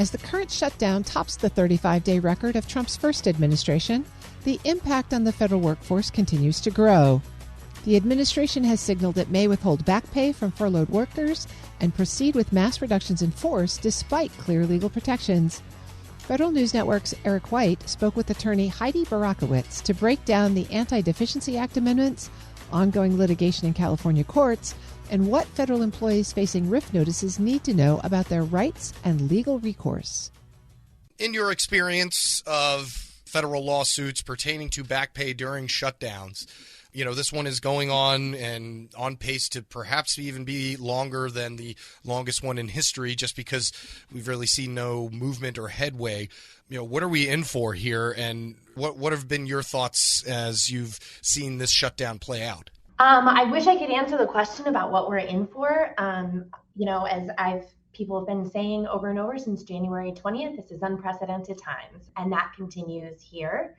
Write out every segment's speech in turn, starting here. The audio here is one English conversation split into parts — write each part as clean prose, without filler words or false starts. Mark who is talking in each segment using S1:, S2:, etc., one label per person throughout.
S1: As the current shutdown tops the 35-day record of Trump's first administration, the impact on the federal workforce continues to grow. The administration has signaled it may withhold back pay from furloughed workers and proceed with mass reductions in force despite clear legal protections. Federal News Network's Eric White spoke with attorney Heidi Burakiewicz to break down the Anti-Deficiency Act amendments, ongoing litigation in California courts, and what federal employees facing RIF notices need to know about their rights and legal recourse.
S2: In your experience of federal lawsuits pertaining to back pay during shutdowns, this one is going on and on pace to perhaps even be longer than the longest one in history just because we've really seen no movement or headway. What are we in for here, and what have been your thoughts as you've seen this shutdown play out?
S3: I wish I could answer the question about what we're in for. As people have been saying over and over since January 20th, this is unprecedented times, and that continues here.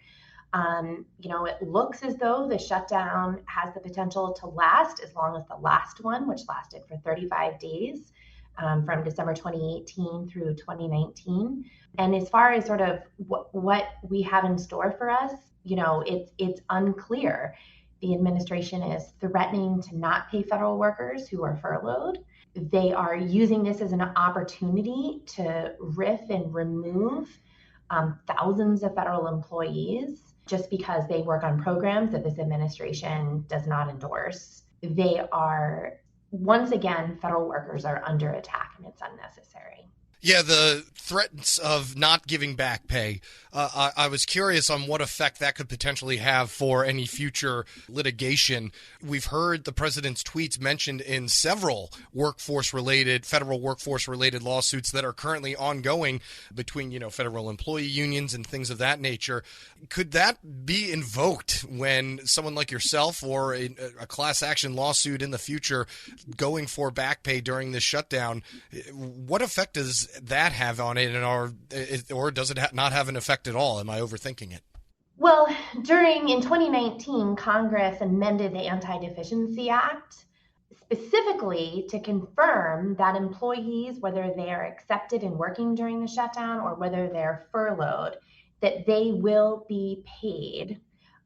S3: It looks as though the shutdown has the potential to last as long as the last one, which lasted for 35 days from December 2018 through 2019. And as far as sort of what we have in store for us, it's unclear. The administration is threatening to not pay federal workers who are furloughed. They are using this as an opportunity to RIF and remove thousands of federal employees just because they work on programs that this administration does not endorse. Once again, federal workers are under attack, and it's unnecessary.
S2: Yeah, the threats of not giving back pay. I was curious on what effect that could potentially have for any future litigation. We've heard the president's tweets mentioned in several federal workforce-related lawsuits that are currently ongoing between, federal employee unions and things of that nature. Could that be invoked when someone like yourself or a class action lawsuit in the future going for back pay during this shutdown? What effect does that have on it, or does it not have an effect at all? Am I overthinking it?
S3: Well, in 2019, Congress amended the Anti-Deficiency Act specifically to confirm that employees, whether they are accepted and working during the shutdown or whether they're furloughed, that they will be paid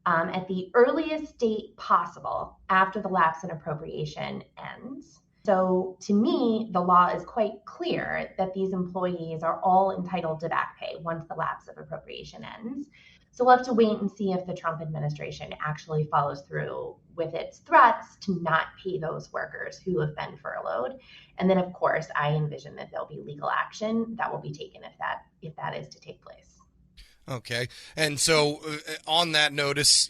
S3: at the earliest date possible after the lapse in appropriation ends. So to me, the law is quite clear that these employees are all entitled to back pay once the lapse of appropriation ends. So we'll have to wait and see if the Trump administration actually follows through with its threats to not pay those workers who have been furloughed. And then, of course, I envision that there'll be legal action that will be taken if that is to take place.
S2: Okay. And so on that notice,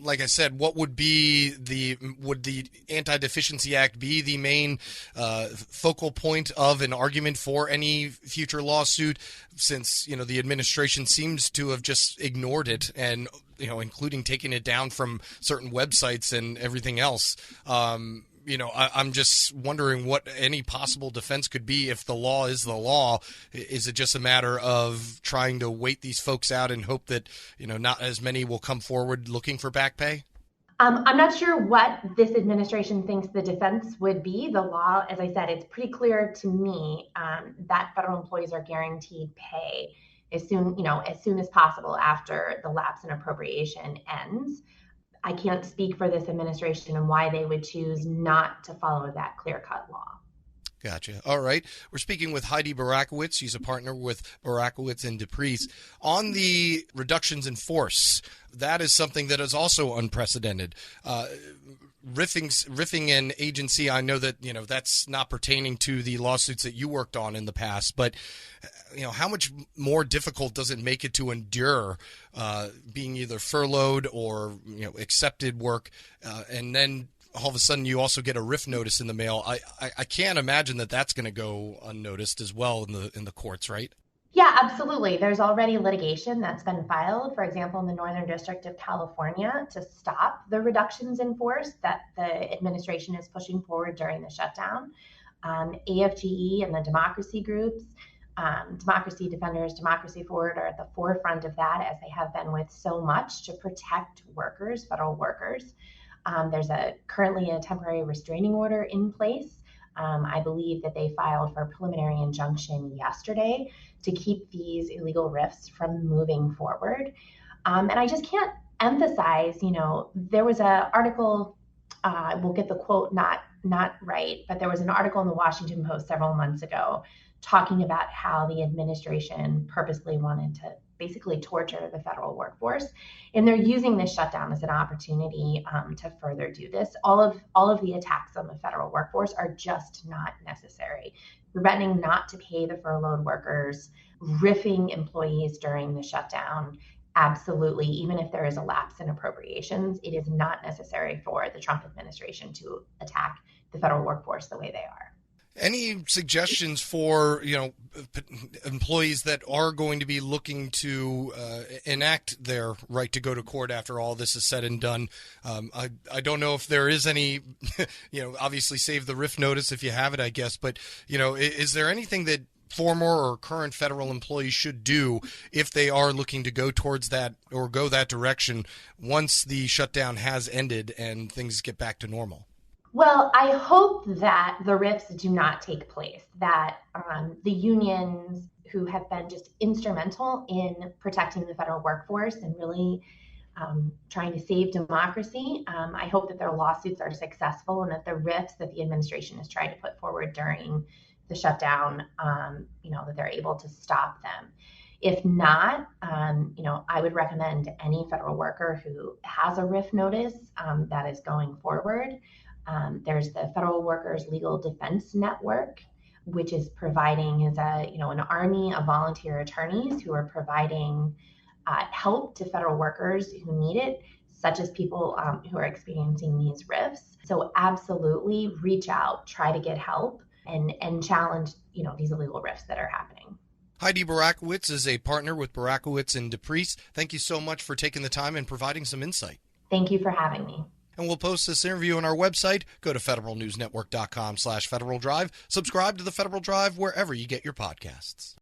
S2: like I said, would the Anti-Deficiency Act be the main focal point of an argument for any future lawsuit, since, the administration seems to have just ignored it and, including taking it down from certain websites and everything else? I'm just wondering what any possible defense could be if the law is the law. Is it just a matter of trying to wait these folks out and hope that, not as many will come forward looking for back pay?
S3: I'm not sure what this administration thinks the defense would be. The law, as I said, it's pretty clear to me that federal employees are guaranteed pay as soon as possible after the lapse in appropriation ends. I can't speak for this administration and why they would choose not to follow that clear-cut law.
S2: Gotcha. All right. We're speaking with Heidi Burakiewicz. She's a partner with Burakiewicz and DePriest. On the reductions in force, that is something that is also unprecedented. Riffing an agency, I know that, that's not pertaining to the lawsuits that you worked on in the past, but, how much more difficult does it make it to endure being either furloughed or, accepted work, and then all of a sudden you also get a RIF notice in the mail? I can't imagine that that's going to go unnoticed as well in the courts, right?
S3: Yeah, absolutely. There's already litigation that's been filed, for example, in the Northern District of California, to stop the reductions in force that the administration is pushing forward during the shutdown. AFGE and the democracy groups, Democracy Defenders, Democracy Forward, are at the forefront of that, as they have been with so much, to protect workers, federal workers. There's currently a temporary restraining order in place I believe that they filed for a preliminary injunction yesterday to keep these illegal RIFs from moving forward. And I just can't emphasize, there was an article, we'll get the quote not right, but there was an article in the Washington Post several months ago talking about how the administration purposely wanted to basically torture the federal workforce. And they're using this shutdown as an opportunity to further do this. All of the attacks on the federal workforce are just not necessary. Threatening not to pay the furloughed workers, riffing employees during the shutdown, absolutely, even if there is a lapse in appropriations, it is not necessary for the Trump administration to attack the federal workforce the way they are.
S2: Any suggestions for, employees that are going to be looking to enact their right to go to court after all this is said and done? I don't know if there is any, obviously save the RIF notice if you have it, I guess. But, is there anything that former or current federal employees should do if they are looking to go towards that or go that direction once the shutdown has ended and things get back to normal?
S3: Well, I hope that the RIFs do not take place, that the unions who have been just instrumental in protecting the federal workforce and really trying to save democracy, I hope that their lawsuits are successful and that the RIFs that the administration has tried to put forward during the shutdown, that they're able to stop them. If not, I would recommend any federal worker who has a RIF notice that is going forward. There's the Federal Workers Legal Defense Network, which is providing an army of volunteer attorneys who are providing help to federal workers who need it, such as people who are experiencing these RIFs. So absolutely reach out, try to get help, and challenge these illegal RIFs that are happening.
S2: Heidi Burakiewicz is a partner with Burakiewicz and DePriest. Thank you so much for taking the time and providing some insight.
S3: Thank you for having me.
S2: And we'll post this interview on our website. Go to federalnewsnetwork.com/Federal Drive. Subscribe to the Federal Drive wherever you get your podcasts.